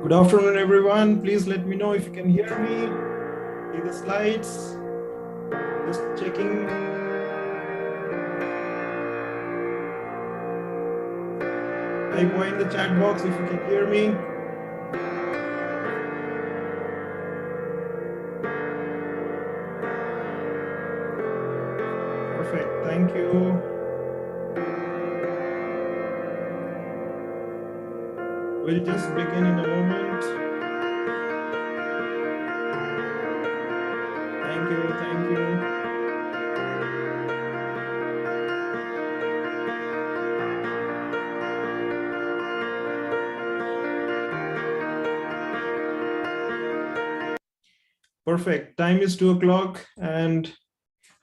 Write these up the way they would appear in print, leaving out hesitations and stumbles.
Good afternoon, everyone. Please let me know if you can hear me. See the slides. Just checking. Type Y in the chat box if you can hear me. Perfect. Thank you. We'll just begin in a moment. Thank you. Thank you. Perfect. Time is 2 o'clock and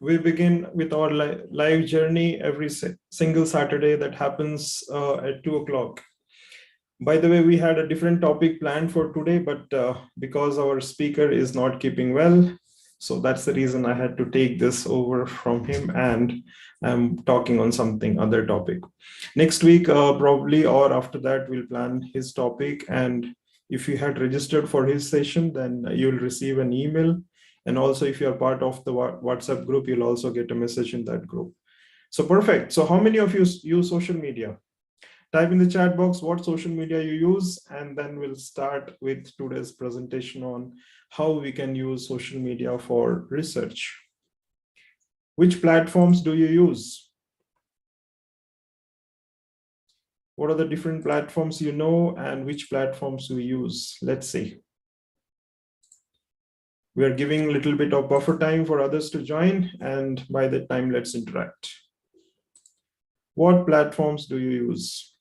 we begin with our live journey every single Saturday that happens at 2 o'clock. By the way, we had a different topic planned for today, but because our speaker is not keeping well, so that's the reason I had to take this over from him, and I'm talking on something other topic. Next week, probably, or after that, we'll plan his topic. And if you had registered for his session, then you'll receive an email. And also, if you're part of the WhatsApp group, you'll also get a message in that group. So perfect. So how many of you use social media? Type in the chat box what social media you use, and then we'll start with today's presentation on how we can use social media for research. Which platforms do you use? What are the different platforms you know, and which platforms we use? Let's see. We are giving a little bit of buffer time for others to join, and by that time, let's interact. What platforms do you use?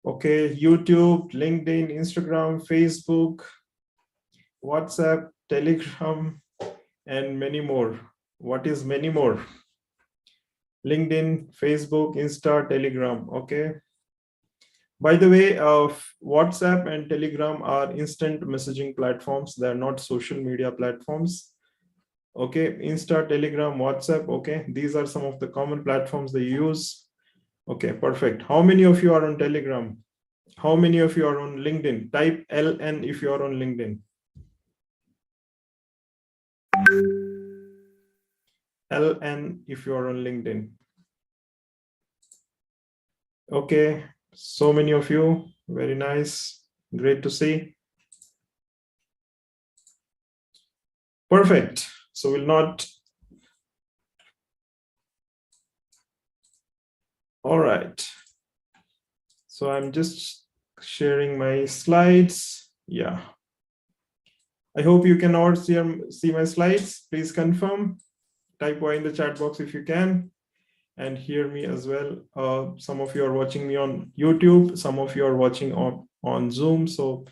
Okay, YouTube, LinkedIn, Instagram, Facebook, WhatsApp, Telegram, and many more. What is many more? LinkedIn, Facebook, Insta, Telegram. Okay. By the way, WhatsApp and Telegram are instant messaging platforms. They're not social media platforms. Okay, Insta, Telegram, WhatsApp. Okay, these are some of the common platforms they use. Okay, perfect. How many of you are on Telegram? How many of you are on LinkedIn? Type LN if you are on LinkedIn. LN if you are on LinkedIn. Okay, so many of you. Very nice. Great to see. Perfect. So we'll not. All right. So I'm just sharing my slides. Yeah. I hope you can all see my slides. Please confirm. Type Y in the chat box if you can, and hear me as well. Some of you are watching me on YouTube. Some of you are watching on Zoom. So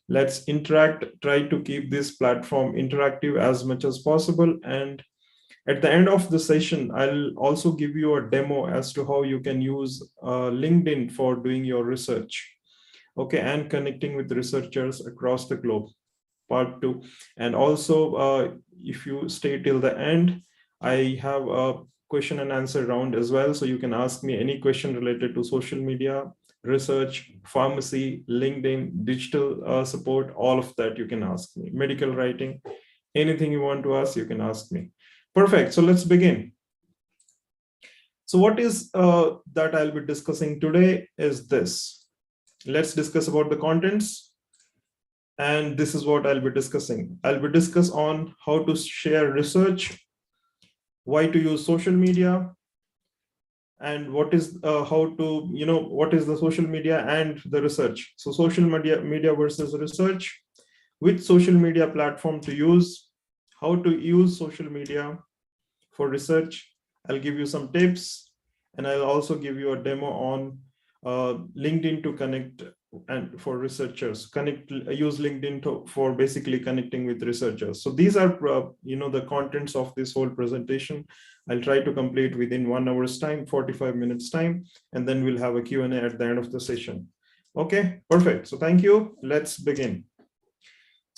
let's interact, try to keep this platform interactive as much as possible. And at the end of the session, I'll also give you a demo as to how you can use LinkedIn for doing your research, okay, and connecting with researchers across the globe, part 2. And also, if you stay till the end, I have a question and answer round as well. So you can ask me any question related to social media, research, pharmacy, LinkedIn, digital support, all of that you can ask me. Medical writing, anything you want to ask, you can ask me. Perfect. So let's begin. So what is that I'll be discussing today is this. Let's discuss about the contents. And this is what I'll be discussing. I'll be discuss on how to share research, why to use social media, and what is how to, what is the social media and the research. So social media versus research, which social media platform to use, how to use social media for research. I'll give you some tips, and I'll also give you a demo on LinkedIn to connect and for researchers, use LinkedIn for basically connecting with researchers. So these are the contents of this whole presentation. I'll try to complete within 1 hour's time, 45 minutes time, and then we'll have a Q&A at the end of the session. Okay, perfect. So thank you. Let's begin.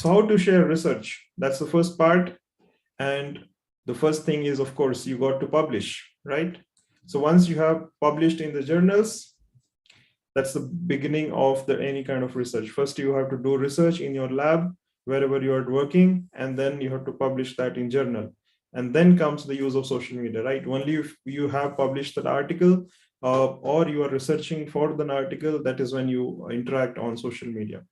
So how to share research? That's the first part. And the first thing is, of course, you got to publish, right? So once you have published in the journals, that's the beginning of any kind of research. First, you have to do research in your lab, wherever you are working, and then you have to publish that in journal. And then comes the use of social media, right? Only if you have published that article or you are researching for an article, that is when you interact on social media.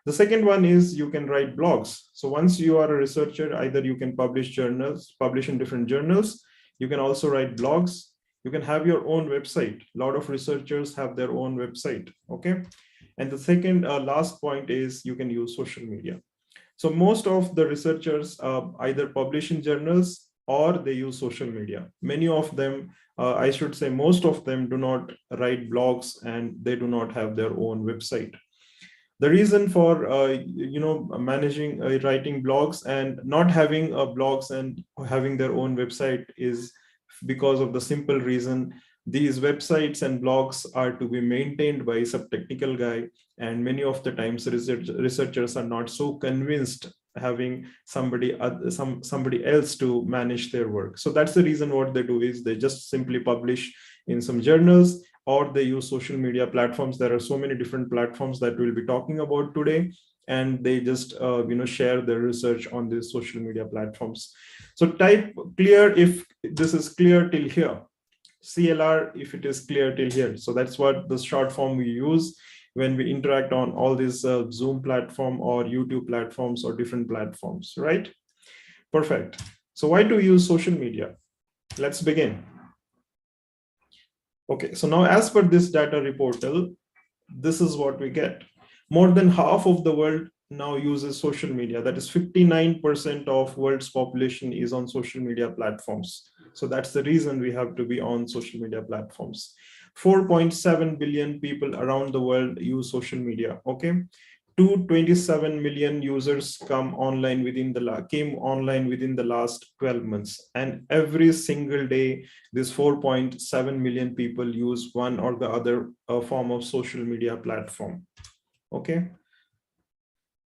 The second one is you can write blogs. So once you are a researcher, either you can publish in different journals. You can also write blogs. You can have your own website. A lot of researchers have their own website, okay? And the second, last point is you can use social media. So most of the researchers either publish in journals or they use social media. Many of them, I should say most of them, do not write blogs and they do not have their own website. The reason for managing writing blogs and not having blogs and having their own website is because of the simple reason these websites and blogs are to be maintained by some technical guy, and many of the times researchers are not so convinced having somebody else to manage their work. So that's the reason what they do is they just simply publish in some journals, or they use social media platforms. There are so many different platforms that we'll be talking about today, and they just share their research on these social media platforms. So type clear if this is clear till here, CLR if it is clear till here. So that's what the short form we use when we interact on all these Zoom platform or YouTube platforms or different platforms, right? Perfect. So why to use social media? Let's begin. Okay, so now as per this data reportal, this is what we get. More than half of the world now uses social media. That is 59% of world's population is on social media platforms. So that's the reason we have to be on social media platforms. 4.7 billion people around the world use social media, okay? 227 million users came online within the last 12 months. And every single day, this 4.7 million people use one or the other form of social media platform. Okay.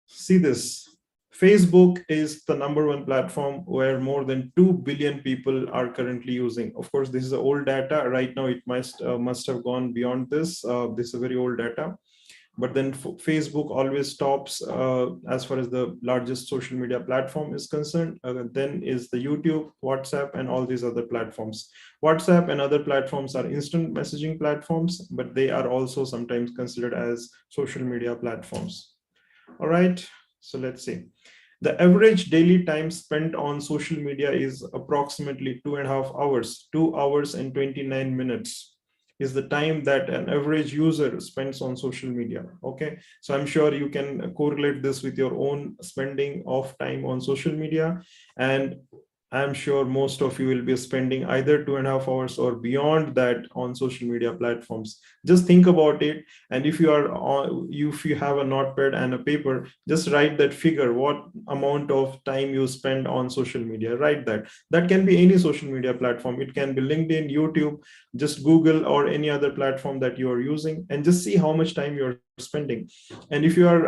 See this. Facebook is the #1 platform where more than 2 billion people are currently using. Of course, this is old data. Right now, it must have gone beyond this. This is very old data. But then Facebook always tops as far as the largest social media platform is concerned. Then is the YouTube, WhatsApp, and all these other platforms. WhatsApp and other platforms are instant messaging platforms, but they are also sometimes considered as social media platforms. All right, so let's see. The average daily time spent on social media is approximately 2.5 hours, 2 hours and 29 minutes. Is the time that an average user spends on social media. Okay, so I'm sure you can correlate this with your own spending of time on social media, and I'm sure most of you will be spending either 2.5 hours or beyond that on social media platforms. Just think about it, and if you have a notepad and a paper, just write that figure, what amount of time you spend on social media. Write that. That can be any social media platform. It can be LinkedIn, YouTube, just Google, or any other platform that you are using, and just see how much time you're spending. And if you are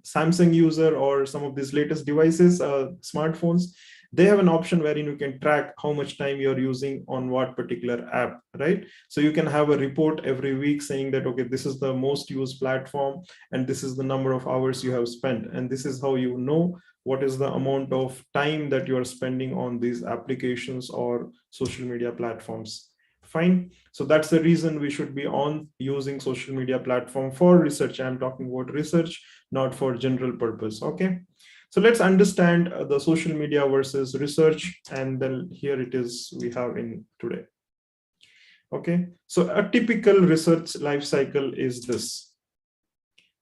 Samsung user or some of these latest devices, smartphones, they have an option wherein you can track how much time you're using on what particular app, right? So you can have a report every week saying that, okay, this is the most used platform and this is the number of hours you have spent. And this is how you know what is the amount of time that you are spending on these applications or social media platforms. Fine. So that's the reason we should be on using social media platform for research. I'm talking about research, not for general purpose. Okay. So let's understand the social media versus research, and then here it is we have in today. Okay, so a typical research life cycle is this.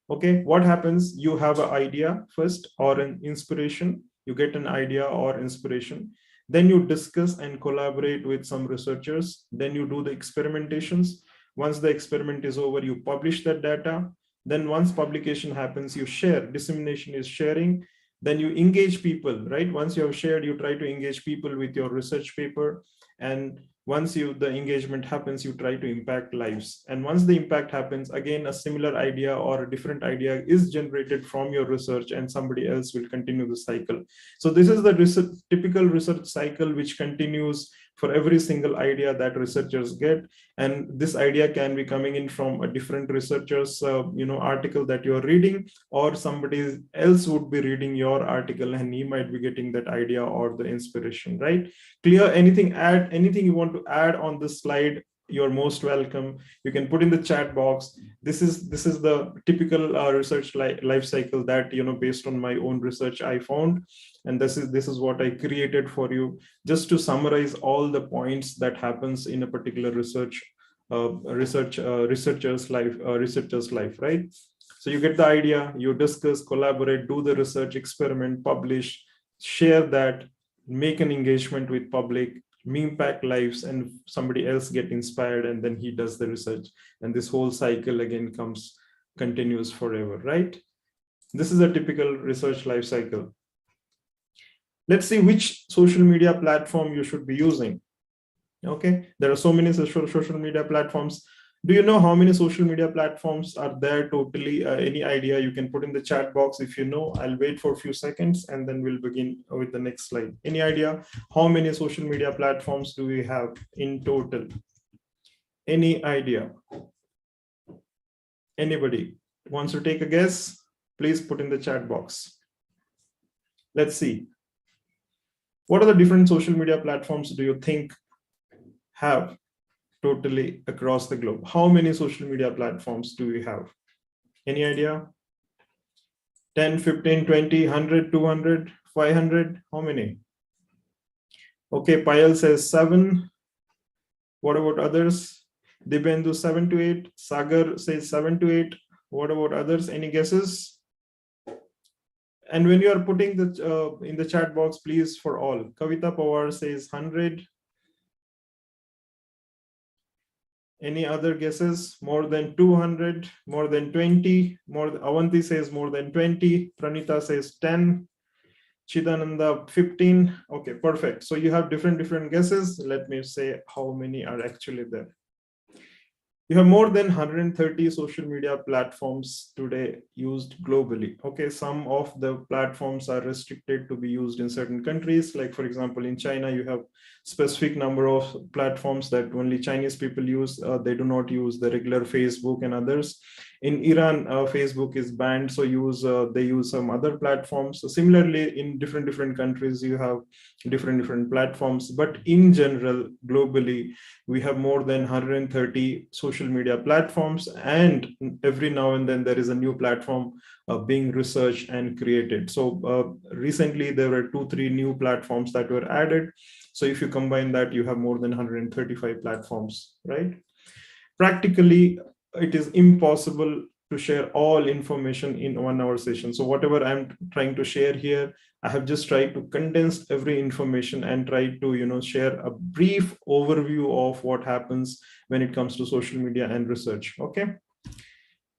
Okay, what happens? You have an idea first or an inspiration. You get an idea or inspiration. Then you discuss and collaborate with some researchers. Then you do the experimentations. Once the experiment is over, you publish that data. Then once publication happens, you share. Dissemination is sharing. Then you engage people, right? Once you have shared, you try to engage people with your research paper. And once the engagement happens, you try to impact lives. And once the impact happens, again, a similar idea or a different idea is generated from your research, and somebody else will continue the cycle. So this is the typical research cycle, which continues for every single idea that researchers get. And this idea can be coming in from a different researcher's article that you're reading, or somebody else would be reading your article and he might be getting that idea or the inspiration, right? Clear? Anything you want to add on this slide, you're most welcome. You can put in the chat box. This is the typical research life cycle that, based on my own research, I found. And this is what I created for you, just to summarize all the points that happens in a particular researcher's life, right? So you get the idea, you discuss, collaborate, do the research, experiment, publish, share that, make an engagement with public, impact lives, and somebody else get inspired, and then he does the research, and this whole cycle again continues forever, right? This is a typical research life cycle. Let's see which social media platform you should be using. Okay, there are so many social media platforms. Do you know how many social media platforms are there totally? Any idea? You can put in the chat box if you know. I'll wait for a few seconds and then we'll begin with the next slide. Any idea how many social media platforms do we have in total? Any idea? Anybody wants to take a guess? Please put in the chat box. Let's see. What are the different social media platforms do you think have totally across the globe? How many social media platforms do we have? Any idea? 10, 15, 20, 100, 200, 500? How many? Okay, Payal says 7. What about others? Dibendu 7 to 8. Sagar says 7 to 8. What about others? Any guesses? And when you are putting the in the chat box, please, for all. Kavita Pawar says 100. Any other guesses? More than 200, more than 20, Avanti says more than 20, Pranita says 10, Chidananda 15. Okay, perfect. So you have different guesses. Let me say how many are actually there. You have more than 130 social media platforms today used globally. Okay, some of the platforms are restricted to be used in certain countries. Like, for example, in China, you have specific number of platforms that only Chinese people use. They do not use the regular Facebook and others. In Iran, Facebook is banned, so they use some other platforms. So similarly, in different countries, you have different platforms. But in general, globally, we have more than 130 social media platforms, and every now and then there is a new platform being researched and created. So recently there were 2-3 new platforms that were added. So if you combine that, you have more than 135 platforms, right? Practically, it is impossible to share all information in 1 hour session. So whatever I'm trying to share here, I have just tried to condense every information and try to, share a brief overview of what happens when it comes to social media and research. Okay,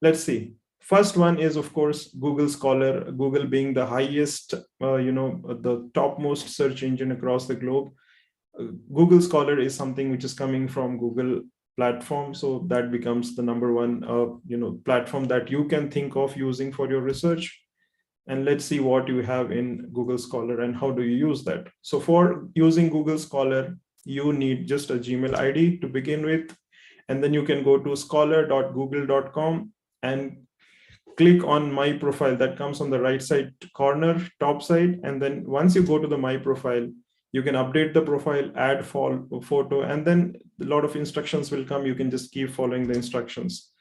let's see. First one is, of course, Google Scholar. Google being the highest, the topmost search engine across the globe. Google Scholar is something which is coming from Google platform, so that becomes the number one platform that you can think of using for your research. And let's see what you have in Google Scholar and how do you use that. So for using Google Scholar, you need just a Gmail ID to begin with, and then you can go to scholar.google.com and click on my profile. That comes on the right side corner, top side. And then once you go to the my profile, you can update the profile, add photo, and then a lot of instructions will come. You can just keep following the instructions.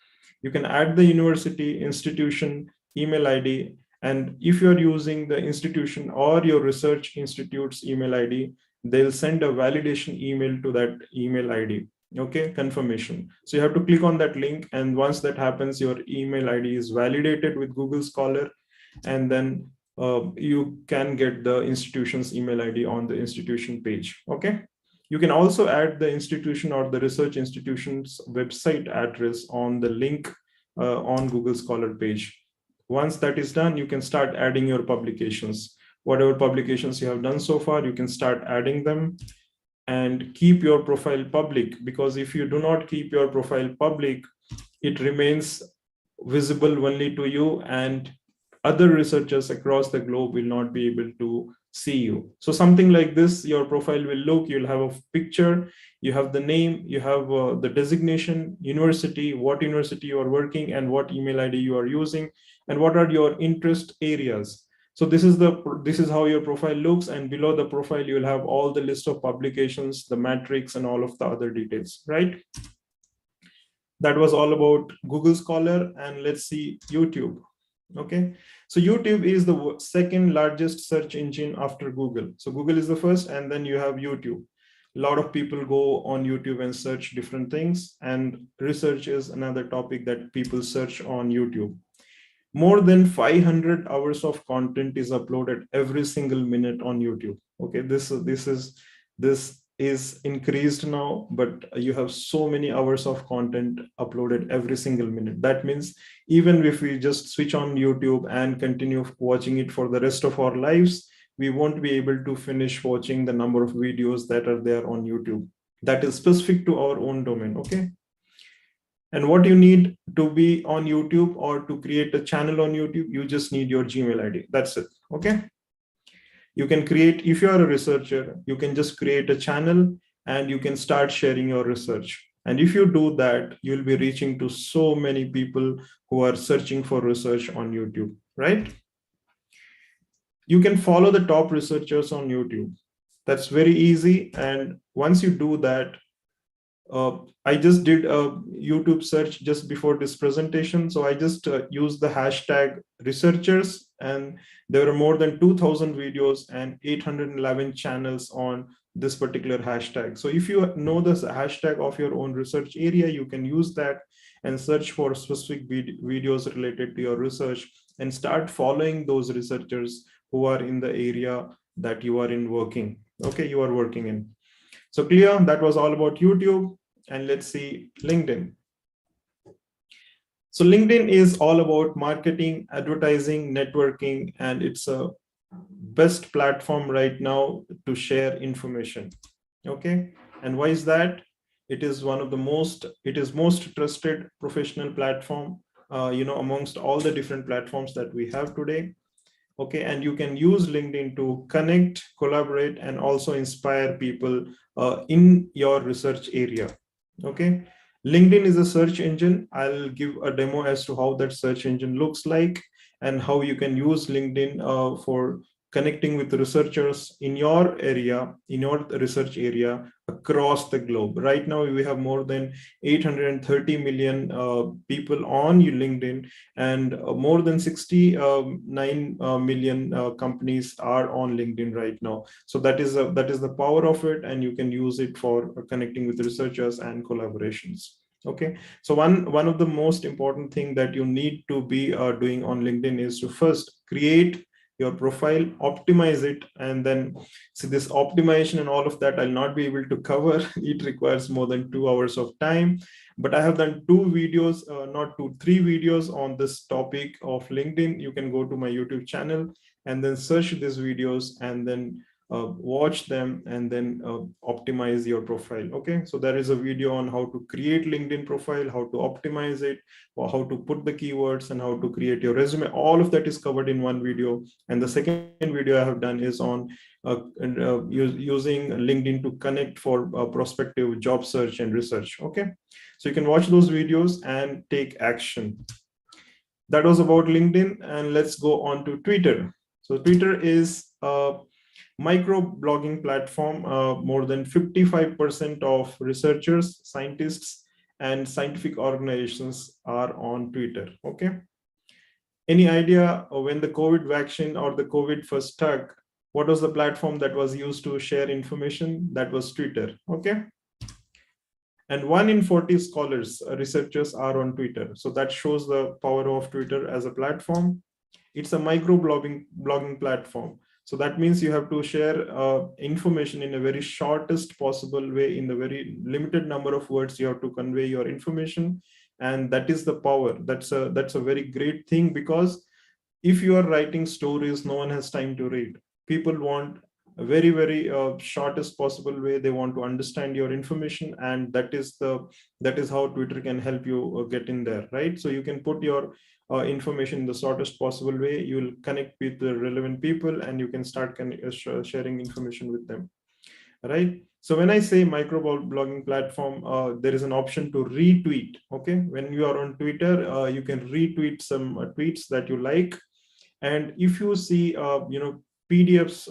You can add the university, institution, email ID. And if you're using the institution or your research institute's email ID, they'll send a validation email to that email ID. Okay, confirmation. So you have to click on that link. And once that happens, your email ID is validated with Google Scholar. And then you can get the institution's email ID on the institution page. Okay. You can also add the institution or the research institution's website address on the link on Google Scholar page. Once that is done, you can start adding your publications. Whatever publications you have done so far, you can start adding them and keep your profile public, because if you do not keep your profile public, it remains visible only to you, and other researchers across the globe will not be able to see you. So something like this, your profile will look, you'll have a picture, you have the name, you have the designation, university, what university you are working, and what email ID you are using, and what are your interest areas. So this is how your profile looks, and below the profile you will have all the list of publications, the metrics, and all of the other details, right? That was all about Google Scholar. And let's see YouTube. Okay, so YouTube is the second largest search engine after Google. So Google is the first, and then you have YouTube. A lot of people go on YouTube and search different things, and research is another topic that people search on YouTube. More than 500 hours of content is uploaded every single minute on YouTube. Okay, this is increased now, but you have so many hours of content uploaded every single minute. That means even if we just switch on YouTube and continue watching it for the rest of our lives, we won't be able to finish watching the number of videos that are there on YouTube. That is specific to our own domain. Okay. And what you need to be on YouTube or to create a channel on YouTube, you just need your Gmail ID. That's it. Okay. You can create, if you are a researcher, you can just create a channel and you can start sharing your research. And if you do that, you'll be reaching to so many people who are searching for research on YouTube, right? You can follow the top researchers on YouTube. That's very easy. And once you do that, I just did a YouTube search just before this presentation. So I just used the hashtag researchers, and there were more than 2,000 videos and 811 channels on this particular hashtag. So if you know this hashtag of your own research area, you can use that and search for specific videos related to your research and start following those researchers who are in the area that you are in working. Okay, you are working in. So clear, that was all about YouTube. And let's see LinkedIn. So LinkedIn is all about marketing, advertising, networking, and it's a best platform right now to share information. Okay, and why is that? It is one of the most trusted professional platform, amongst all the different platforms that we have today. Okay, and you can use LinkedIn to connect, collaborate, and also inspire people in your research area. Okay, LinkedIn is a search engine. I'll give a demo as to how that search engine looks like and how you can use LinkedIn for connecting with researchers in your area, in your research area across the globe. Right now, we have more than 830 million people on LinkedIn, and more than 69 million companies are on LinkedIn right now. So that is the power of it, and you can use it for connecting with researchers and collaborations. Okay, so one of the most important thing that you need to be doing on LinkedIn is to first create your profile, optimize it, and then see this optimization and all of that I'll not be able to cover. It requires more than 2 hours of time, but I have done 2 videos, not 2, 3 videos on this topic of LinkedIn. You can go to my YouTube channel and then search these videos and then watch them and then optimize your profile. Okay, so there is a video on how to create LinkedIn profile, how to optimize it, or how to put the keywords, and how to create your resume. All of that is covered in one video. And the second video I have done is on using LinkedIn to connect for prospective job search and research. Okay, so you can watch those videos and take action. That was about LinkedIn, and let's go on to Twitter. So Twitter is micro-blogging platform. More than 55% of researchers, scientists, and scientific organizations are on Twitter. Okay. Any idea when the COVID vaccine or the COVID first struck, what was the platform that was used to share information? That was Twitter. Okay. And 1 in 40 scholars, researchers are on Twitter. So that shows the power of Twitter as a platform. It's a micro-blogging platform. So that means you have to share information in a very shortest possible way, in the very limited number of words you have to convey your information. And that is the power. That's a very great thing, because if you are writing stories, no one has time to read. People want a very, very shortest possible way. They want to understand your information, and that is how Twitter can help you get in there, right? So you can put your information in the shortest possible way. You will connect with the relevant people, and you can start sharing information with them, right? So when I say microblogging platform, there is an option to retweet. Okay, when you are on Twitter, you can retweet some tweets that you like. And if you see, PDFs,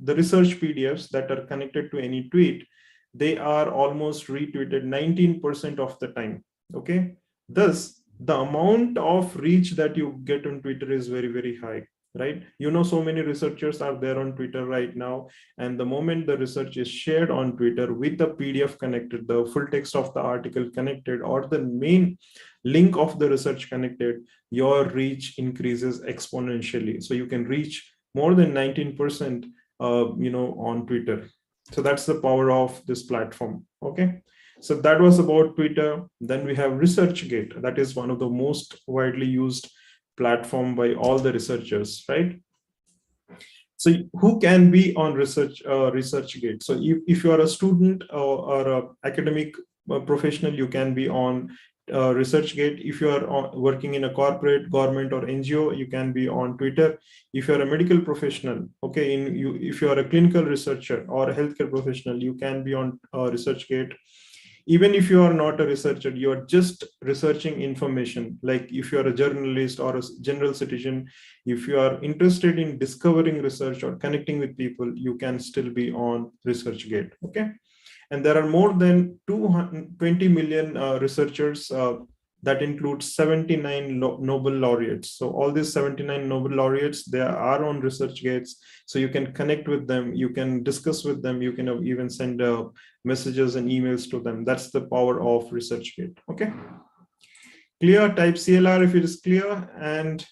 the research PDFs that are connected to any tweet, they are almost retweeted 19% of the time. Okay. Thus, the amount of reach that you get on Twitter is very, very high, right? So many researchers are there on Twitter right now. And the moment the research is shared on Twitter with the PDF connected, the full text of the article connected, or the main link of the research connected, your reach increases exponentially. So you can reach more than 19%, on Twitter. So that's the power of this platform. Okay. So that was about Twitter. Then we have ResearchGate. That is one of the most widely used platform by all the researchers, right? So who can be on ResearchGate? So if you are a student or a academic professional, you can be on ResearchGate. If you are working in a corporate, government, or NGO, you can be on Twitter. If you are a medical professional, okay, if you are a clinical researcher or a healthcare professional, you can be on ResearchGate. Even if you are not a researcher, you are just researching information, like if you are a journalist or a general citizen, if you are interested in discovering research or connecting with people, you can still be on ResearchGate. Okay. And there are more than 220 million researchers. That includes 79 Nobel laureates. So all these 79 Nobel laureates, they are on ResearchGates. So you can connect with them, you can discuss with them, you can even send messages and emails to them. That's the power of ResearchGate. Okay. Clear? Type CLR if it is clear. And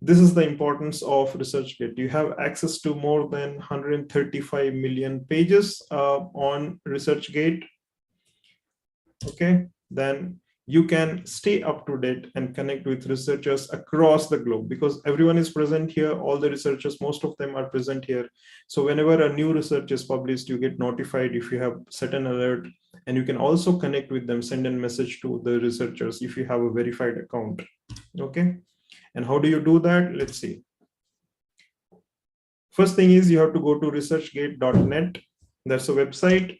this is the importance of ResearchGate. You have access to more than 135 million pages on ResearchGate. Okay, then you can stay up to date and connect with researchers across the globe, because everyone is present here. All the researchers, most of them are present here. So whenever a new research is published, you get notified if you have set an alert, and you can also connect with them, send a message to the researchers if you have a verified account. Okay. And how do you do that? Let's see. First thing is you have to go to researchgate.net. That's a website.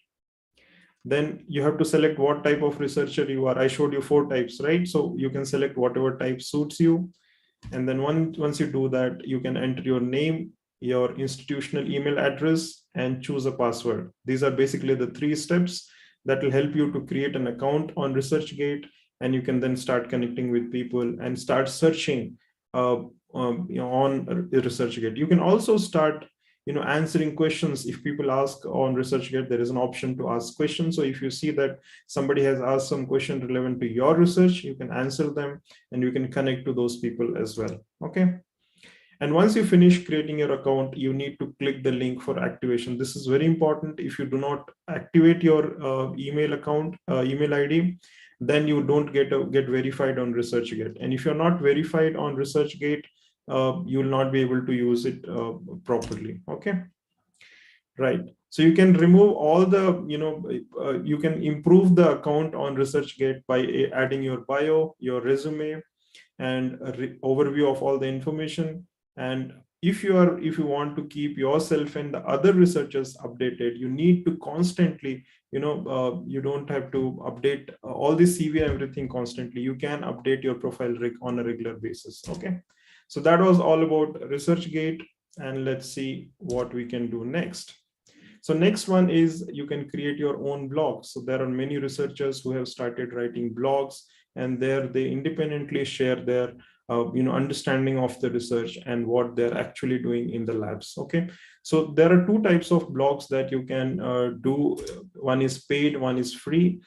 Then you have to select what type of researcher you are. I showed you 4 types, right? So you can select whatever type suits you. And then once you do that, you can enter your name, your institutional email address, and choose a password. These are basically the 3 steps that will help you to create an account on ResearchGate. And you can then start connecting with people and start searching on ResearchGate. You can also start answering questions. If people ask on ResearchGate, there is an option to ask questions. So if you see that somebody has asked some question relevant to your research, you can answer them, and you can connect to those people as well. Okay. And once you finish creating your account, you need to click the link for activation. This is very important. If you do not activate your email account, email ID, then you don't get verified on ResearchGate. And if you're not verified on ResearchGate, you will not be able to use it properly. Okay. Right. So you can remove all the, you can improve the account on ResearchGate by adding your bio, your resume, and overview of all the information. And if you want to keep yourself and the other researchers updated, you need to constantly, you don't have to update all the CV and everything constantly. You can update your profile on a regular basis. Okay. So that was all about ResearchGate. And let's see what we can do next. So next one is you can create your own blog. So there are many researchers who have started writing blogs, and there they independently share their understanding of the research and what they're actually doing in the labs. Okay. So there are 2 types of blogs that you can do. One is paid, one is free.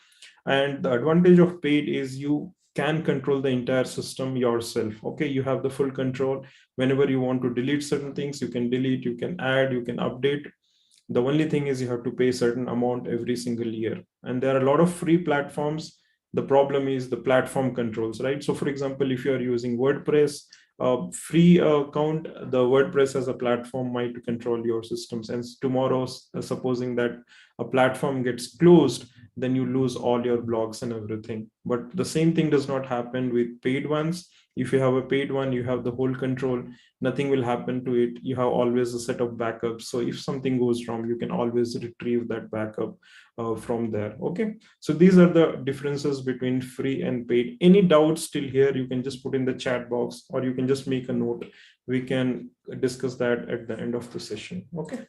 And the advantage of paid is you can control the entire system yourself. Okay. You have the full control. Whenever you want to delete certain things, you can delete, you can add, you can update. The only thing is you have to pay a certain amount every single year. And there are a lot of free platforms The problem is the platform controls, right? So for example, if you are using WordPress, free account, the WordPress as a platform might control your systems. And tomorrow, supposing that a platform gets closed, then you lose all your blogs and everything. But the same thing does not happen with paid ones. If you have a paid one, you have the whole control. Nothing will happen to it. You have always a set of backups. So if something goes wrong, you can always retrieve that backup from there. Okay. So these are the differences between free and paid. Any doubts still here, you can just put in the chat box, or you can just make a note. We can discuss that at the end of the session. Okay.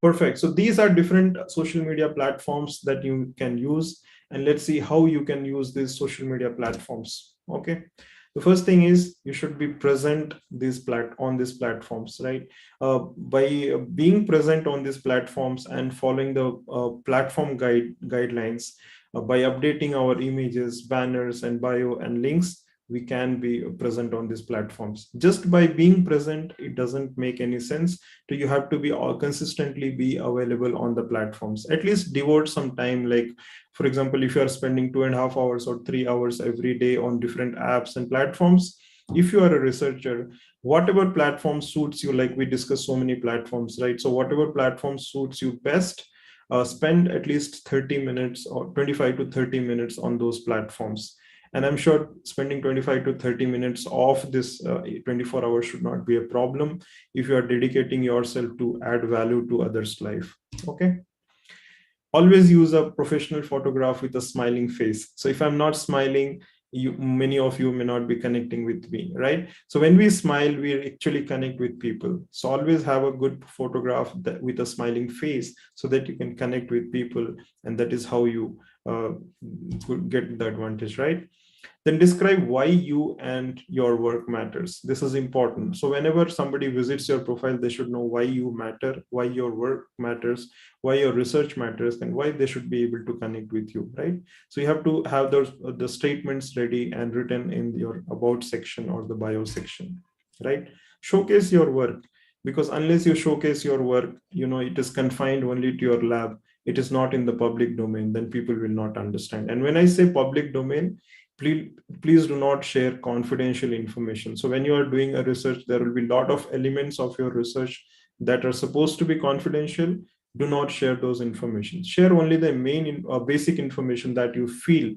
Perfect. So these are different social media platforms that you can use. And let's see how you can use these social media platforms. Okay. The first thing is you should be present on these platforms, right? By being present on these platforms and following the platform guidelines, by updating our images, banners, and bio and links, we can be present on these platforms. Just by being present, it doesn't make any sense. So you have to be consistently be available on the platforms. At least devote some time. Like, for example, if you are spending 2.5 hours or 3 hours every day on different apps and platforms, if you are a researcher, whatever platform suits you, like we discussed so many platforms, right? So whatever platform suits you best, spend at least 30 minutes or 25 to 30 minutes on those platforms. And I'm sure spending 25 to 30 minutes of this 24 hours should not be a problem if you are dedicating yourself to add value to others' life. Okay. Always use a professional photograph with a smiling face. So if I'm not smiling, many of you may not be connecting with me, right? So when we smile, we actually connect with people. So always have a good photograph with a smiling face so that you can connect with people. And that is how you get the advantage, right? Then describe why you and your work matters. This is important. So whenever somebody visits your profile, they should know why you matter, why your work matters, why your research matters, and why they should be able to connect with you, right? So you have to have the statements ready and written in your about section or the bio section, right? Showcase your work, because unless you showcase your work, it is confined only to your lab. It is not in the public domain, then people will not understand. And when I say public domain, please do not share confidential information. So when you are doing a research, there will be a lot of elements of your research that are supposed to be confidential. Do not share those information. Share only the main basic information that you feel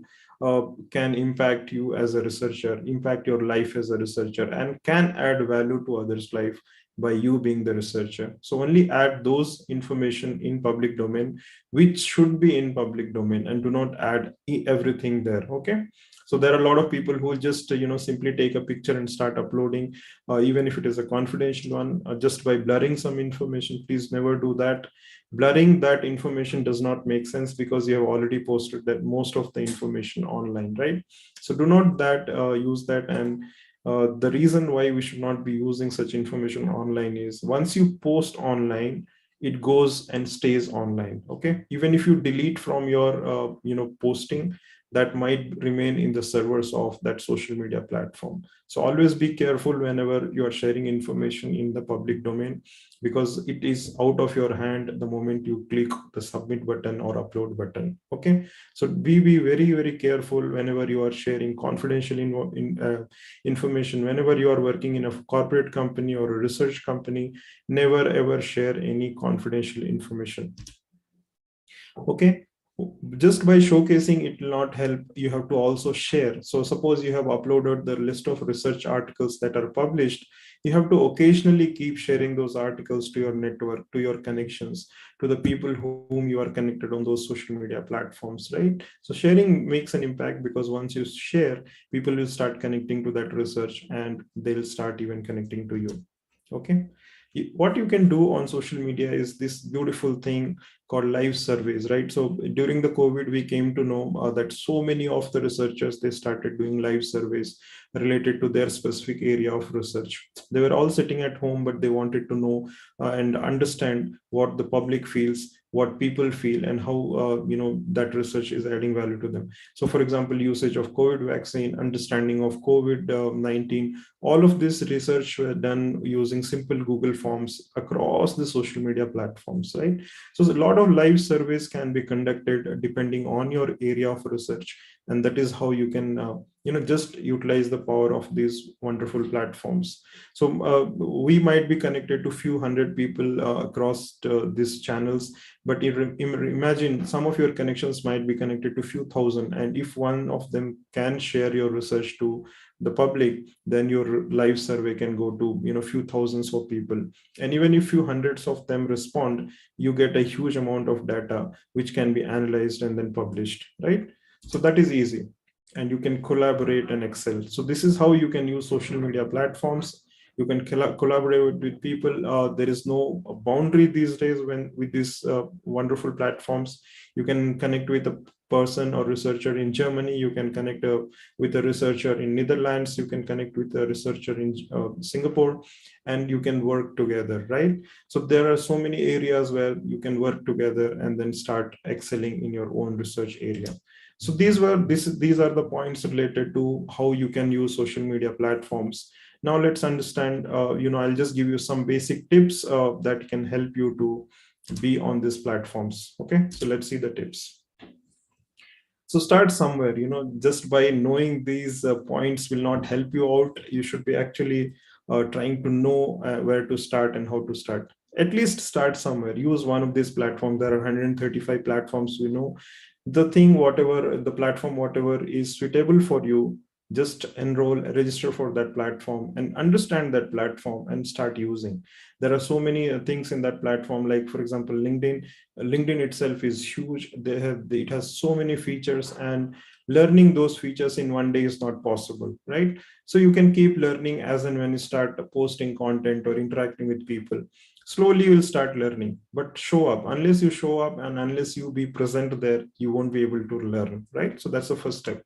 can impact you as a researcher, impact your life as a researcher, and can add value to others' life by you being the researcher. So only add those information in public domain, which should be in public domain, and do not add everything there. Okay. So there are a lot of people who just simply take a picture and start uploading, even if it is a confidential one, just by blurring some information. Please never do that. Blurring that information does not make sense, because you have already posted that most of the information online, right? So do not use that. And the reason why we should not be using such information online is, once you post online, it goes and stays online. Okay. Even if you delete from your posting, that might remain in the servers of that social media platform. So always be careful whenever you are sharing information in the public domain, because it is out of your hand the moment you click the submit button or upload button. Okay. So be very, very careful whenever you are sharing confidential information. Whenever you are working in a corporate company or a research company, never ever share any confidential information. Okay. Just by showcasing, it will not help. You have to also share. So suppose you have uploaded the list of research articles that are published, you have to occasionally keep sharing those articles to your network, to your connections, to the people whom you are connected on those social media platforms, right? So sharing makes an impact, because once you share, people will start connecting to that research, and they'll start even connecting to you. Okay. What you can do on social media is this beautiful thing called live surveys, right? So during the COVID, we came to know that so many of the researchers, they started doing live surveys related to their specific area of research. They were all sitting at home, but they wanted to know and understand what the public feels, what people feel, and how that research is adding value to them. So for example, usage of COVID vaccine, understanding of COVID-19, all of this research were done using simple Google forms across the social media platforms, right? So a lot lot of live surveys can be conducted depending on your area of research, and that is how you can just utilize the power of these wonderful platforms. So we might be connected to few hundred people across these channels, but imagine some of your connections might be connected to few thousand, and if one of them can share your research to the public, then your live survey can go to few thousands of people. And even if few hundreds of them respond, you get a huge amount of data which can be analyzed and then published, right? So that is easy, and you can collaborate and excel. So this is how you can use social media platforms. You can collaborate with people. There is no boundary these days when with these wonderful platforms. You can connect with a person or researcher in Germany. You can connect with a researcher in Netherlands. You can connect with a researcher in Singapore, and you can work together, right? So there are so many areas where you can work together and then start excelling in your own research area. So these are the points related to how you can use social media platforms. Now let's understand, I'll just give you some basic tips that can help you to be on these platforms. Okay, so let's see the tips. So start somewhere, just by knowing these points will not help you out. You should be actually trying to know where to start and how to start. At least start somewhere. Use one of these platforms. There are 135 platforms, the thing, whatever the platform, whatever is suitable for you, just enroll, register for that platform and understand that platform and start using. There are so many things in that platform, like for example, LinkedIn itself is huge. It has so many features, and learning those features in one day is not possible, right? So you can keep learning as and when you start posting content or interacting with people. Slowly you'll start learning, but show up. Unless you show up and unless you be present there, you won't be able to learn, right? So that's the first step.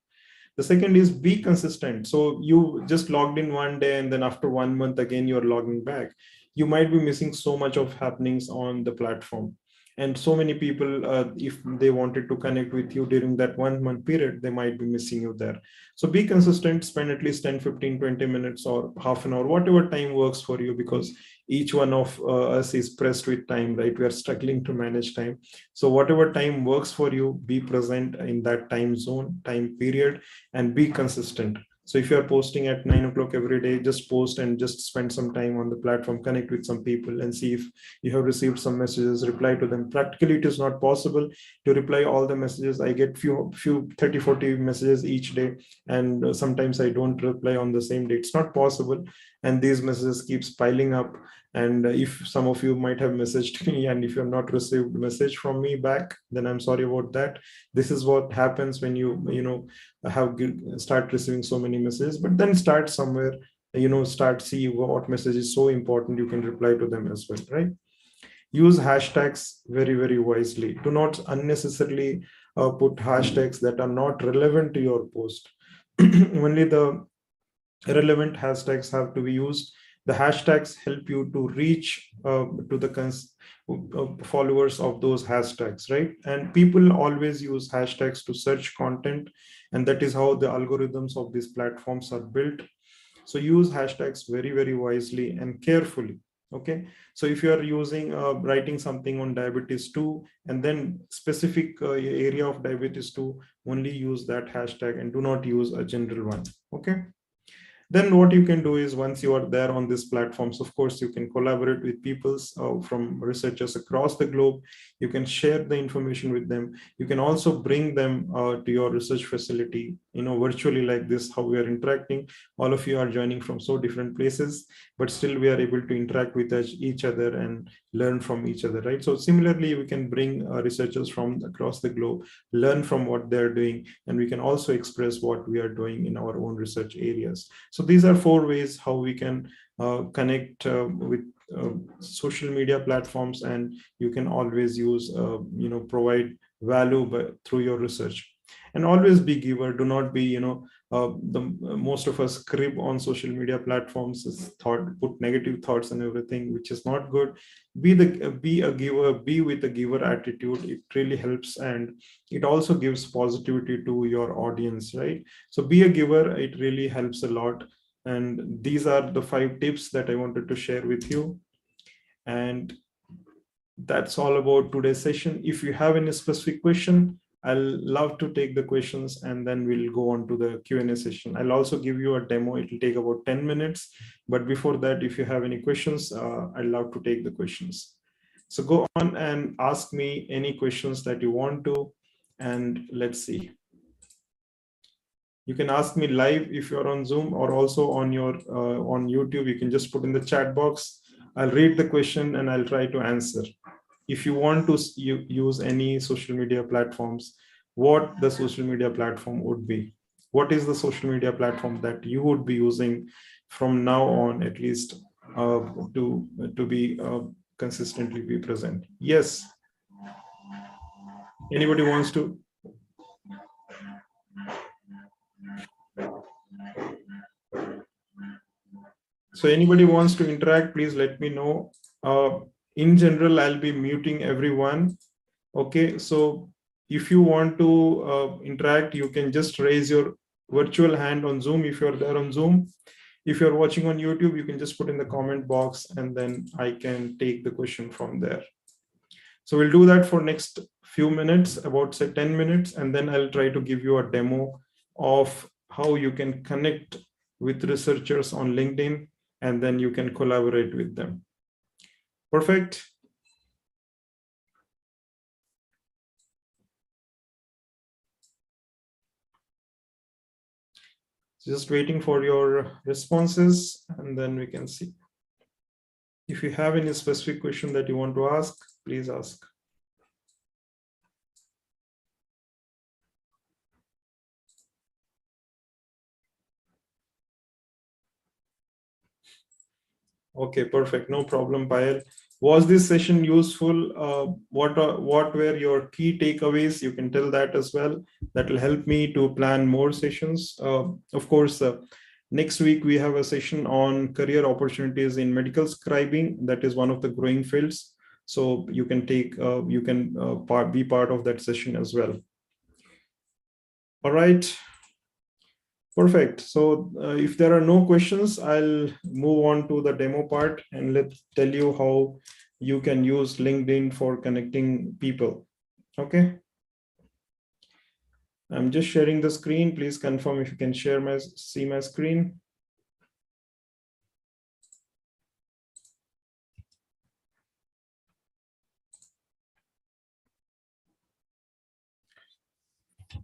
The second is be consistent. So you just logged in one day and then after 1 month again you're logging back. You might be missing so much of happenings on the platform. And so many people, if they wanted to connect with you during that 1 month period, they might be missing you there. So be consistent, spend at least 10, 15, 20 minutes or half an hour, whatever time works for you, because each one of us is pressed with time, right? We are struggling to manage time. So whatever time works for you, be present in that time zone, time period, and be consistent. So if you're posting at 9 o'clock every day, just post and just spend some time on the platform, connect with some people and see if you have received some messages, reply to them. Practically, it is not possible to reply all the messages. I get few 30, 40 messages each day, and sometimes I don't reply on the same day. It's not possible. And these messages keeps piling up. And if some of you might have messaged me, and if you have not received a message from me back, then I'm sorry about that. This is what happens when you start receiving so many messages. But then start somewhere, start see what message is so important, you can reply to them as well, right? Use hashtags very, very wisely. Do not unnecessarily put hashtags that are not relevant to your post. Only the relevant hashtags have to be used. The hashtags help you to reach to the followers of those hashtags, right? And people always use hashtags to search content, and that is how the algorithms of these platforms are built. So use hashtags very, very wisely and carefully. Okay, so if you are using writing something on diabetes 2 and then specific area of diabetes 2, only use that hashtag and do not use a general one. Okay. Then what you can do is, once you are there on these platforms, of course, you can collaborate with people from researchers across the globe. You can share the information with them. You can also bring them to your research facility, virtually, like this, how we are interacting. All of you are joining from so different places, but still we are able to interact with each other and learn from each other, right? So similarly, we can bring researchers from across the globe, learn from what they're doing, and we can also express what we are doing in our own research areas. So these are 4 ways how we can connect with social media platforms, and you can always use, provide value through your research. And always be giver. Do not be, most of us crib on social media platforms, put negative thoughts and everything, which is not good. Be a giver, be with a giver attitude. It really helps, and it also gives positivity to your audience, right? So be a giver. It really helps a lot. And these are the 5 tips that I wanted to share with you. And that's all about today's session. If you have any specific question, I'll love to take the questions and then we'll go on to the Q&A session. I'll also give you a demo. It will take about 10 minutes. But before that, if you have any questions, I'd love to take the questions. So go on and ask me any questions that you want to, and let's see. You can ask me live if you're on Zoom, or also on your on YouTube. You can just put in the chat box. I'll read the question and I'll try to answer. If you want to use any social media platforms, what the social media platform would be. What is the social media platform that you would be using from now on, at least to be consistently be present? Yes. Anybody wants to? So anybody wants to interact, please let me know. In general, I'll be muting everyone. Okay, so if you want to interact, you can just raise your virtual hand on Zoom if you're there on Zoom. If you're watching on YouTube, you can just put in the comment box and then I can take the question from there. So we'll do that for next few minutes, about say 10 minutes, and then I'll try to give you a demo of how you can connect with researchers on LinkedIn, and then you can collaborate with them. Perfect. Just waiting for your responses, and then we can see. If you have any specific question that you want to ask, please ask. Okay, perfect. No problem, Payal. Was this session useful? What were your key takeaways? You can tell that as well. That will help me to plan more sessions. Of course, next week we have a session on career opportunities in medical scribing. That is one of the growing fields. So you can take, be part of that session as well. All right. Perfect. So if there are no questions, I'll move on to the demo part and let's tell you how you can use LinkedIn for connecting people. Okay. I'm just sharing the screen. Please confirm if you can see my screen.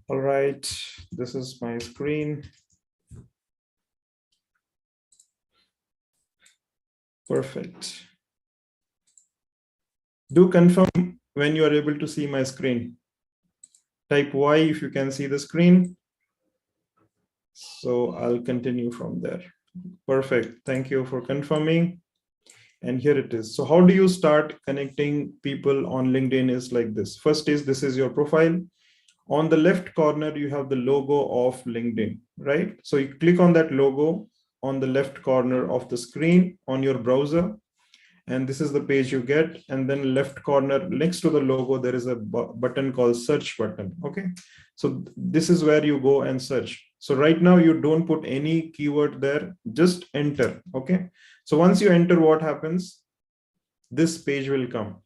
All right, this is my screen. Perfect. Do confirm when you are able to see my screen. Type Y if you can see the screen. So I'll continue from there. Perfect. Thank you for confirming. And here it is. So how do you start connecting people on LinkedIn is like this. First is, this is your profile. On the left corner, you have the logo of LinkedIn, right? So you click on that logo on the left corner of the screen on your browser. And this is the page you get. And then left corner next to the logo, there is a button called search button. Okay. So this is where you go and search. So right now you don't put any keyword there, just enter. Okay. So once you enter, what happens? This page will come.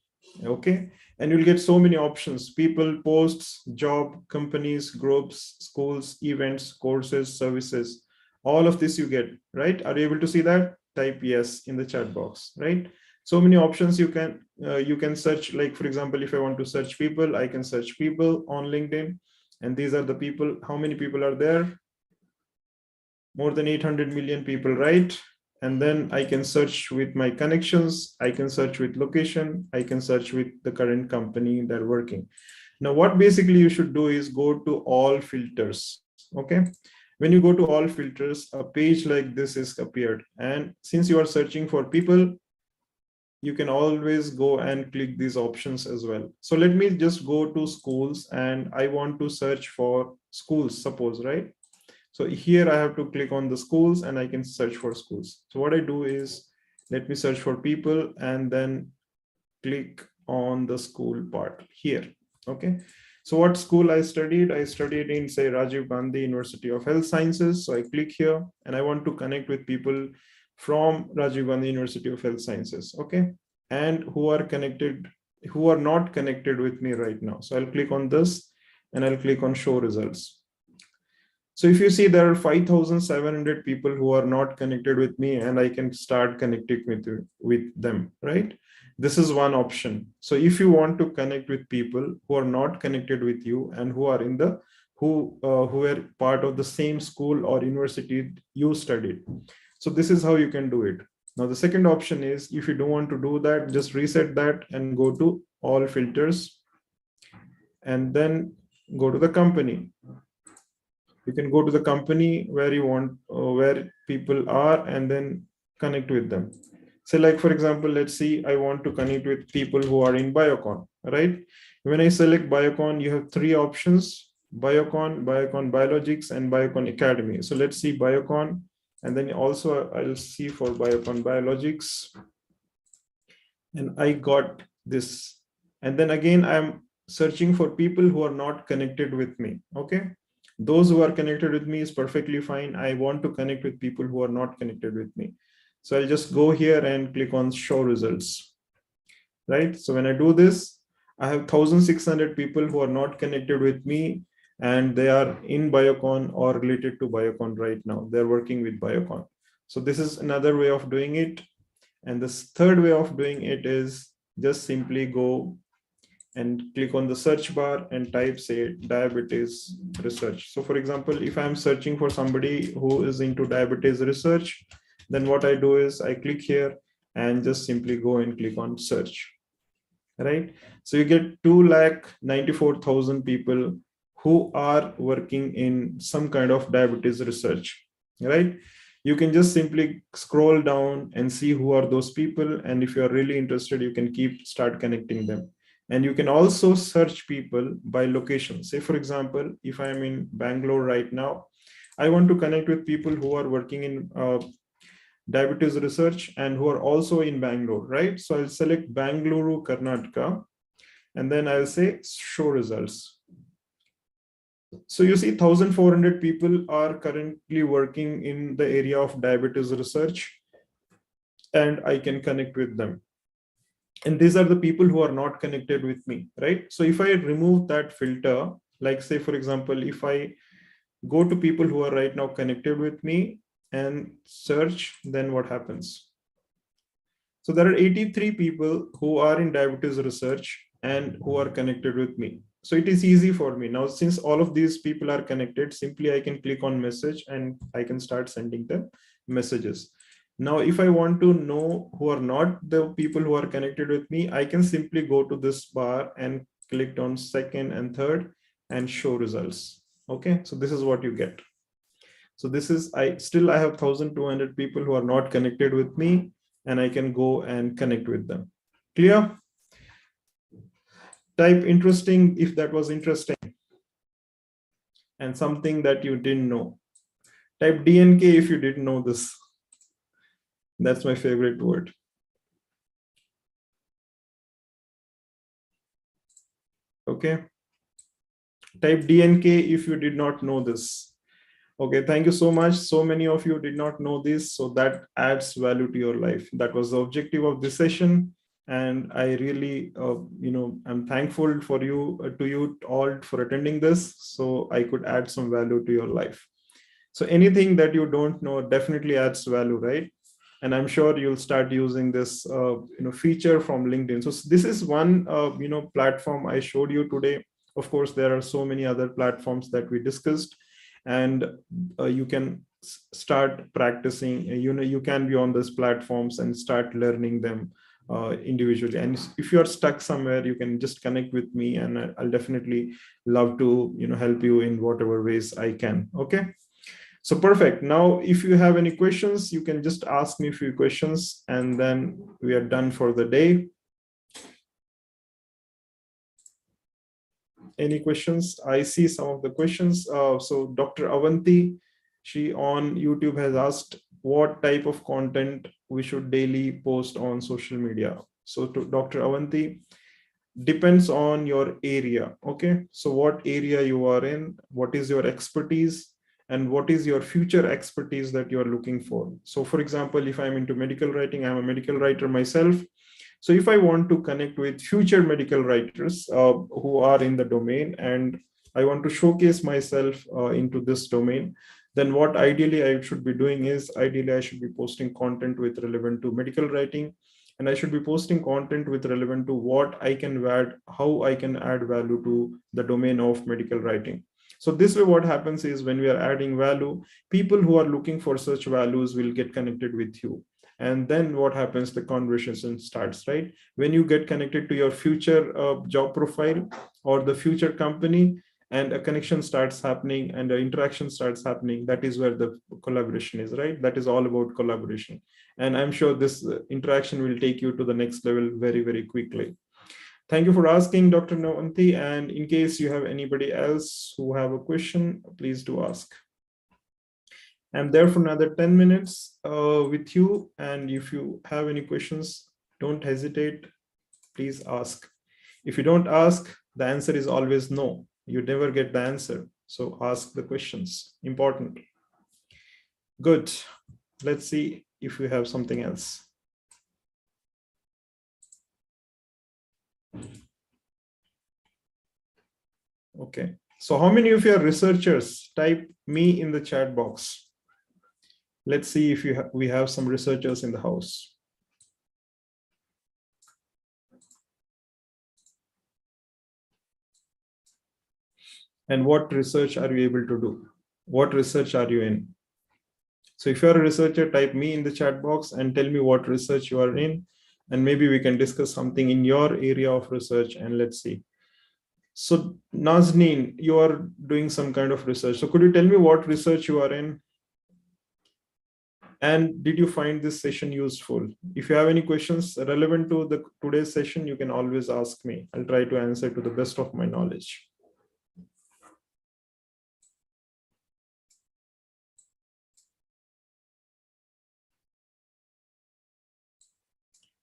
Okay. And you'll get so many options: people, posts, job, companies, groups, schools, events, courses, services. All of this you get, right? Are you able to see that? Type yes in the chat box, right? So many options you can search. Like, for example, if I want to search people, I can search people on LinkedIn. And these are the people. How many people are there? More than 800 million people, right? And then I can search with my connections. I can search with location. I can search with the current company they're working. Now, what basically you should do is go to all filters. Okay. When you go to all filters, a page like this is appeared. And since you are searching for people, you can always go and click these options as well. So let me just go to schools, and I want to search for schools, suppose, right? So here I have to click on the schools and I can search for schools. So what I do is, let me search for people and then click on the school part here. Okay. So what school I studied in, say, Rajiv Gandhi University of Health Sciences. So I click here and I want to connect with people from Rajiv Gandhi University of Health Sciences. Okay. And who are connected who are not connected with me right now. So I'll click on this and I'll click on show results. So if you see, there are 5,700 people who are not connected with me, and I can start connecting with them, right? This is one option. So if you want to connect with people who are not connected with you and who are who were part of the same school or university you studied, so this is how you can do it. Now, the second option is, if you don't want to do that, just reset that and go to all filters and then go to the company. You can go to the company where you want, where people are, and then connect with them. So like, for example, let's see, I want to connect with people who are in Biocon, right? When I select Biocon, you have three options: Biocon, Biocon Biologics, and Biocon Academy. So let's see Biocon, and then also I'll see for Biocon Biologics, and I got this. And then again, I'm searching for people who are not connected with me. Okay. Those who are connected with me is perfectly fine. I want to connect with people who are not connected with me. So I'll just go here and click on show results, right? So when I do this, I have 1,600 people who are not connected with me, and they are in Biocon or related to Biocon right now. They're working with Biocon. So this is another way of doing it. And this third way of doing it is just simply go and click on the search bar and type, say, diabetes research. So for example, if I'm searching for somebody who is into diabetes research, then what I do is I click here and just simply go and click on search, right? So you get 294,000 people who are working in some kind of diabetes research, right? You can just simply scroll down and see who are those people. And if you're really interested, you can start connecting them. And you can also search people by location. Say, for example, if I'm in Bangalore right now, I want to connect with people who are working in diabetes research and who are also in Bangalore, right? So I'll select Bengaluru, Karnataka, and then I'll say show results. So you see 1,400 people are currently working in the area of diabetes research, and I can connect with them. And these are the people who are not connected with me, right? So if I remove that filter, like say, for example, if I go to people who are right now connected with me and search, then what happens? So there are 83 people who are in diabetes research and who are connected with me. So it is easy for me. Now, since all of these people are connected, simply I can click on message and I can start sending them messages. Now, if I want to know who are not the people who are connected with me, I can simply go to this bar and click on second and third and show results. Okay, so this is what you get. So this is, I have 1,200 people who are not connected with me, and I can go and connect with them. Clear? Type interesting if that was interesting and something that you didn't know. Type DNK if you didn't know this. That's my favorite word. Okay. Type DNK if you did not know this. Okay, thank you so much. So many of you did not know this, so that adds value to your life. That was the objective of this session. And I really, I'm thankful for you, to you all for attending this, so I could add some value to your life. So anything that you don't know definitely adds value, right? And I'm sure you'll start using this, feature from LinkedIn. So this is one, platform I showed you today. Of course, there are so many other platforms that we discussed, and you can start practicing. You can be on these platforms and start learning them individually. And if you're stuck somewhere, you can just connect with me, and I'll definitely love to help you in whatever ways I can. Okay. So perfect. Now, if you have any questions, you can just ask me a few questions, and then we are done for the day. Any questions? I see some of the questions. So Dr. Avanti, she on YouTube has asked what type of content we should daily post on social media. So to Dr. Avanti, depends on your area. Okay. So what area you are in, what is your expertise, and what is your future expertise that you are looking for. So for example, if I'm into medical writing, I'm a medical writer myself. So if I want to connect with future medical writers who are in the domain, and I want to showcase myself into this domain, then what ideally I should be doing is, ideally I should be posting content with relevant to medical writing, and I should be posting content with relevant to what I can add, how I can add value to the domain of medical writing. So this way what happens is, when we are adding value, people who are looking for such values will get connected with you. And then what happens, the conversation starts, right? When you get connected to your future job profile or the future company, and a connection starts happening and the interaction starts happening, that is where the collaboration is, right? That is all about collaboration. And I'm sure this interaction will take you to the next level very, very quickly. Thank you for asking, Dr. Navanti. And in case you have anybody else who have a question, please do ask. I'm there for another 10 minutes with you. And if you have any questions, don't hesitate, please ask. If you don't ask, the answer is always no. You never get the answer. So ask the questions, important. Good. Let's see if we have something else. Okay. So how many of you are researchers? Type me in the chat box. Let's see if we have some researchers in the house. And what research are you able to do? What research are you in? So if you're a researcher, type me in the chat box and tell me what research you are in. And maybe we can discuss something in your area of research, and let's see. So Nazneen, you are doing some kind of research. So could you tell me what research you are in? And did you find this session useful? If you have any questions relevant to today's session, you can always ask me. I'll try to answer to the best of my knowledge.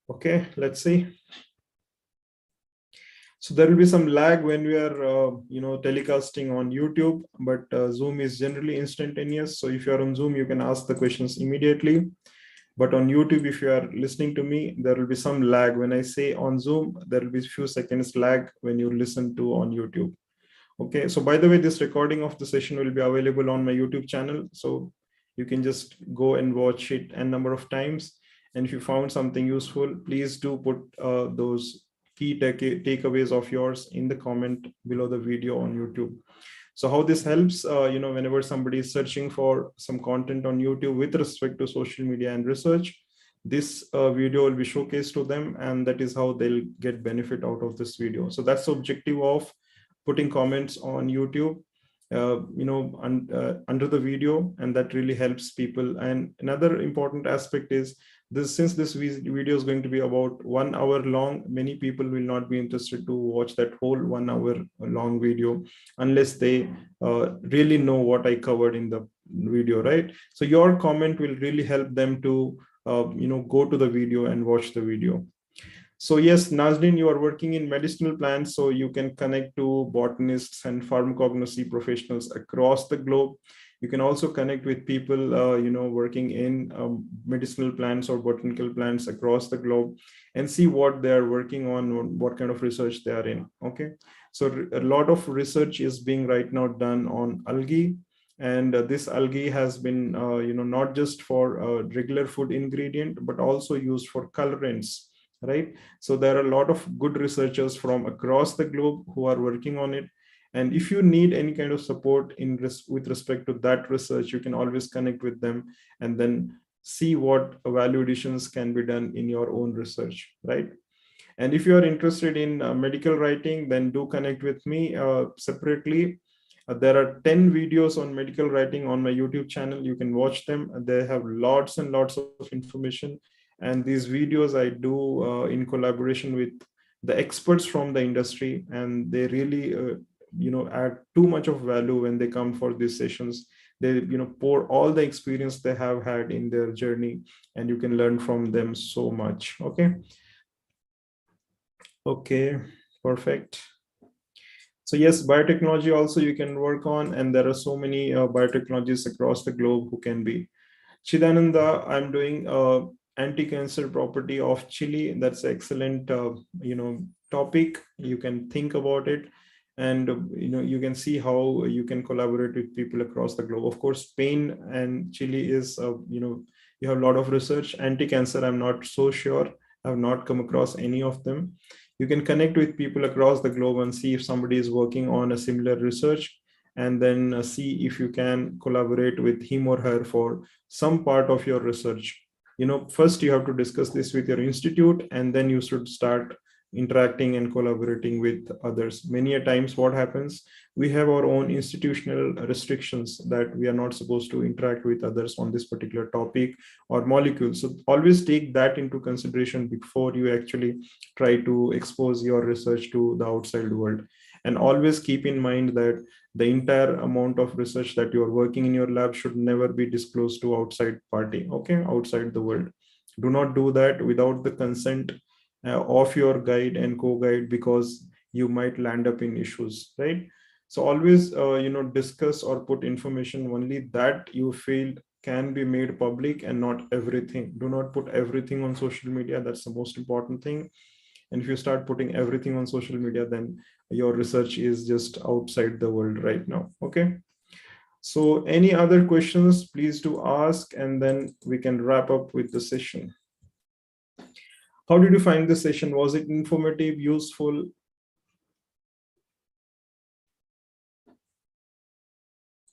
Okay, let's see. So there will be some lag when we are, telecasting on YouTube, but Zoom is generally instantaneous. So if you are on Zoom, you can ask the questions immediately. But on YouTube, if you are listening to me, there will be some lag. When I say on Zoom, there will be a few seconds lag when you listen to on YouTube. Okay, so by the way, this recording of the session will be available on my YouTube channel. So you can just go and watch it a number of times. And if you found something useful, please do put those key takeaways of yours in the comment below the video on YouTube. So how this helps, whenever somebody is searching for some content on YouTube with respect to social media and research, this video will be showcased to them, and that is how they'll get benefit out of this video. So that's the objective of putting comments on YouTube, under the video, and that really helps people. And another important aspect is this: since this video is going to be about 1 hour long, many people will not be interested to watch that whole 1 hour long video unless they really know what I covered in the video, right? So your comment will really help them to go to the video and watch the video. So yes, Nazdin, you are working in medicinal plants, so you can connect to botanists and pharmacognosy professionals across the globe. You can also connect with people, working in medicinal plants or botanical plants across the globe, and see what they are working on, what kind of research they are in. Okay, so a lot of research is being right now done on algae, and this algae has been, not just for a regular food ingredient, but also used for colorants. Right. So there are a lot of good researchers from across the globe who are working on it. And if you need any kind of support with respect to that research, you can always connect with them and then see what value additions can be done in your own research. Right. And if you are interested in medical writing, then do connect with me separately. There are 10 videos on medical writing on my YouTube channel. You can watch them. They have lots and lots of information. And these videos I do in collaboration with the experts from the industry, and they really, add too much of value when they come for these sessions. They, pour all the experience they have had in their journey, and you can learn from them so much. Okay, perfect. So yes, biotechnology also you can work on, and there are so many biotechnologists across the globe who can be. Chidananda, I'm doing anti-cancer property of chili. That's an excellent, topic. You can think about it, and you can see how you can collaborate with people across the globe. Of course, Spain and Chile is, you have a lot of research. Anti-cancer, I'm not so sure. I've not come across any of them. You can connect with people across the globe and see if somebody is working on a similar research, and then see if you can collaborate with him or her for some part of your research. First you have to discuss this with your institute, and then you should start interacting and collaborating with others. Many a times what happens, we have our own institutional restrictions that we are not supposed to interact with others on this particular topic or molecule. So always take that into consideration before you actually try to expose your research to the outside world. And always keep in mind that the entire amount of research that you are working in your lab should never be disclosed to outside party, okay, outside the world. Do not do that without the consent of your guide and co-guide, because you might land up in issues, right? So always, discuss or put information only that you feel can be made public, and not everything. Do not put everything on social media. That's the most important thing. And if you start putting everything on social media, then your research is just outside the world right now. Okay. So any other questions, please do ask, and then we can wrap up with the session. How did you find the session? Was it informative, useful?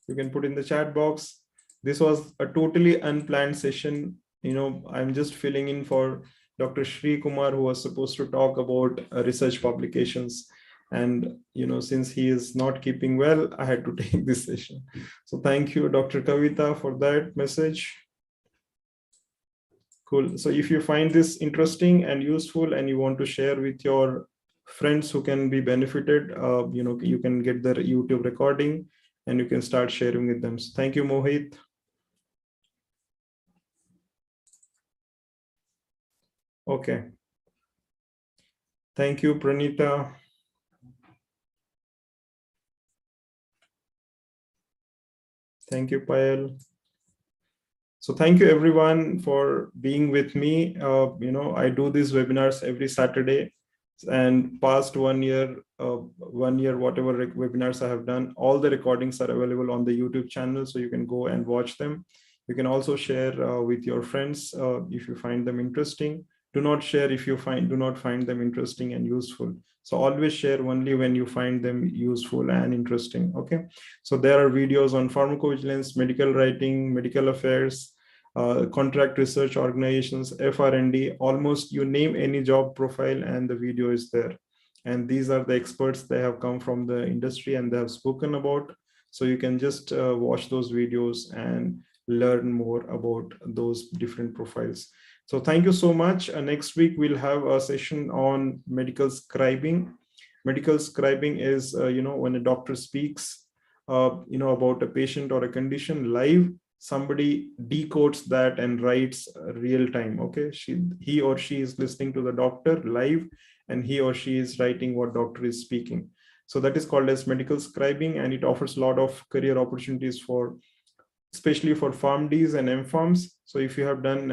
You can put in the chat box. This was a totally unplanned session. I'm just filling in for Dr. Shri Kumar, who was supposed to talk about research publications. And, since he is not keeping well, I had to take this session. So thank you, Dr. Kavita, for that message. Cool. So if you find this interesting and useful, and you want to share with your friends who can be benefited, you can get their YouTube recording and you can start sharing with them. So thank you, Mohit. Okay. Thank you, Pranita. Thank you, Payal. So thank you everyone for being with me. I do these webinars every Saturday, and past 1 year, whatever webinars I have done, all the recordings are available on the YouTube channel, so you can go and watch them. You can also share with your friends if you find them interesting. Do not share if you do not find them interesting and useful. So always share only when you find them useful and interesting. Okay. So there are videos on pharmacovigilance, medical writing, medical affairs, contract research organizations, FR&D, almost you name any job profile and the video is there. And these are the experts. They have come from the industry and they have spoken about. So you can just watch those videos and learn more about those different profiles. So thank you so much. Next week, we'll have a session on medical scribing. Medical scribing is, when a doctor speaks, about a patient or a condition live, somebody decodes that and writes real time. Okay. He or she is listening to the doctor live, and he or she is writing what doctor is speaking. So that is called as medical scribing, and it offers a lot of career opportunities especially for PharmDs and MPharms. So if you have done,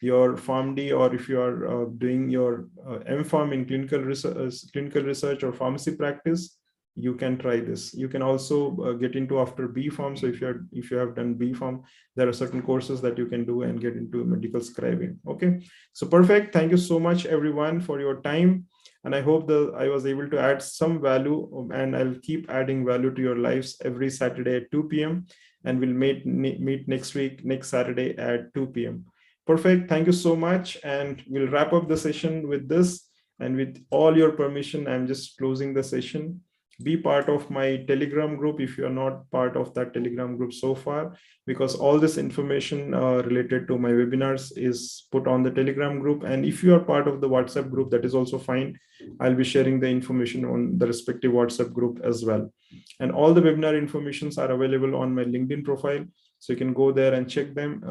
your PharmD, or if you are doing your MPharm in clinical research or pharmacy practice, you can try this. You can also get into after B.Pharm. So if you have done B.Pharm, there are certain courses that you can do and get into medical scribing. Okay, so perfect. Thank you so much, everyone, for your time. And I hope that I was able to add some value, and I'll keep adding value to your lives every Saturday at 2 p.m. And we'll meet next week, next Saturday at 2 p.m. Perfect. Thank you so much. And we'll wrap up the session with this. And with all your permission, I'm just closing the session. Be part of my Telegram group if you are not part of that Telegram group so far, because all this information related to my webinars is put on the Telegram group. And if you are part of the WhatsApp group, that is also fine. I'll be sharing the information on the respective WhatsApp group as well. And all the webinar informations are available on my LinkedIn profile. So you can go there and check them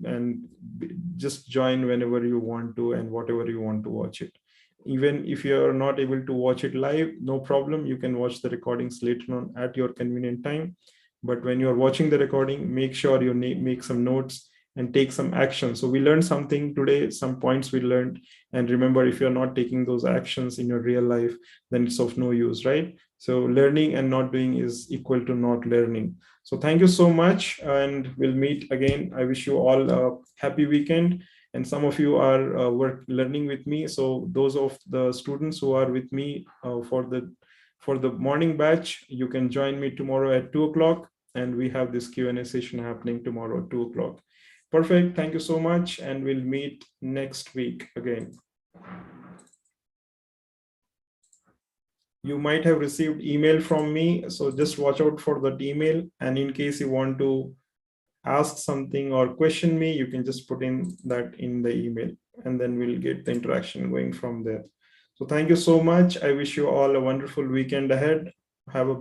and just join whenever you want to and whatever you want to watch it. Even if you are not able to watch it live, no problem. You can watch the recordings later on at your convenient time. But when you're watching the recording, make sure you make some notes and take some action. So we learned something today, some points we learned. And remember, if you're not taking those actions in your real life, then it's of no use, right? So learning and not doing is equal to not learning. So thank you so much, and we'll meet again. I wish you all a happy weekend. And some of you are learning with me. So those of the students who are with me for the morning batch, you can join me tomorrow at 2 o'clock. And we have this Q&A session happening tomorrow at 2 o'clock. Perfect. Thank you so much. And we'll meet next week again. You might have received email from me. So just watch out for that email. And in case you want to ask something or question me, you can just put in that in the email, and then we'll get the interaction going from there. So thank you so much. I wish you all a wonderful weekend ahead. Have a